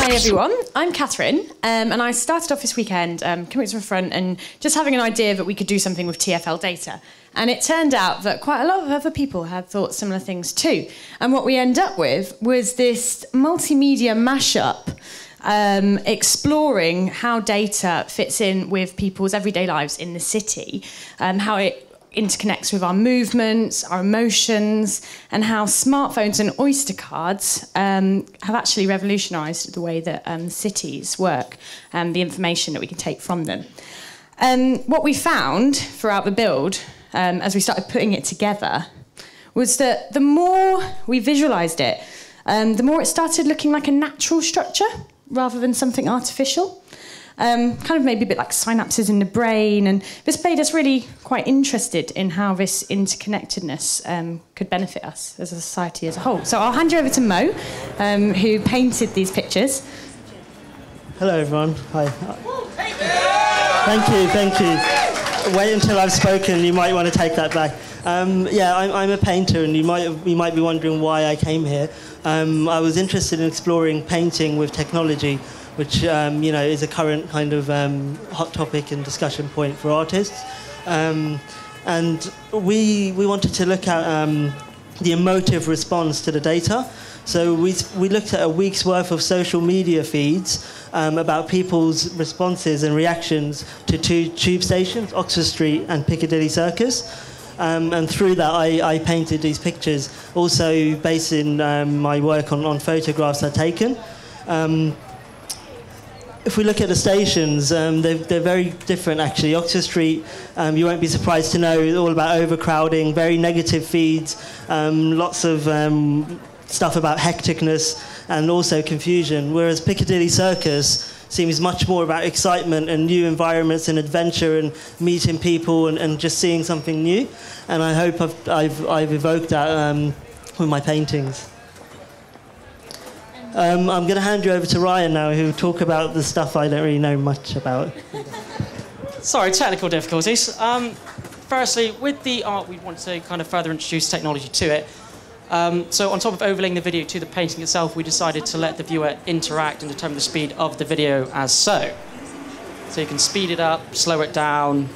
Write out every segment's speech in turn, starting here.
Hi everyone, I'm Catherine, and I started off this weekend coming to the front and just having an idea that we could do something with TfL data. And it turned out that quite a lot of other people had thought similar things too. And what we ended up with was this multimedia mashup exploring how data fits in with people's everyday lives in the city, how it interconnects with our movements, our emotions, and how smartphones and Oyster cards have actually revolutionised the way that cities work and the information that we can take from them. What we found throughout the build, as we started putting it together, was that the more we visualised it, the more it started looking like a natural structure rather than something artificial. Kind of maybe a bit like synapses in the brain, and this made us really quite interested in how this interconnectedness could benefit us as a society as a whole. So I'll hand you over to Mo, who painted these pictures. Hello everyone, hi. Thank you. Wait until I've spoken, you might want to take that back. Yeah, I'm a painter, and you might be wondering why I came here. I was interested in exploring painting with technology, which you know, is a current kind of hot topic and discussion point for artists. And we wanted to look at the emotive response to the data. So we looked at a week's worth of social media feeds about people's responses and reactions to two tube stations, Oxford Street and Piccadilly Circus. And through that, I painted these pictures, also based in my work on photographs I'd taken. If we look at the stations, they're very different, actually. Oxford Street, you won't be surprised to know, all about overcrowding, very negative feeds, lots of stuff about hecticness and also confusion, whereas Piccadilly Circus seems much more about excitement and new environments and adventure and meeting people and just seeing something new. And I hope I've evoked that with my paintings. I'm going to hand you over to Ryan now, who will talk about the stuff I don't really know much about. Sorry, technical difficulties. Firstly, with the art, we want to kind of further introduce technology to it. So on top of overlaying the video to the painting itself, we decided to let the viewer interact and determine the speed of the video as so. So you can speed it up, slow it down,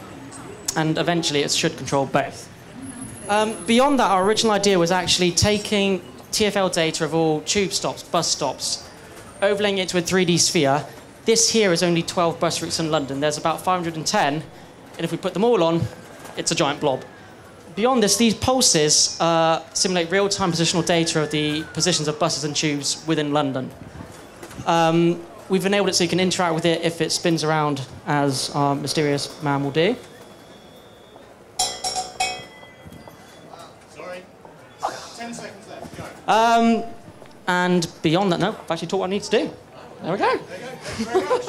and eventually it should control both. Beyond that, our original idea was actually taking TfL data of all tube stops, bus stops, overlaying it to a 3D sphere. This here is only 12 bus routes in London. There's about 510, and if we put them all on, it's a giant blob. Beyond this, these pulses simulate real-time positional data of the positions of buses and tubes within London. We've enabled it so you can interact with it if it spins around, as our mysterious man will do. Sorry. 10 seconds left, go. And beyond that, no, I've actually taught what I need to do. There we go. There you go. Thank you very much.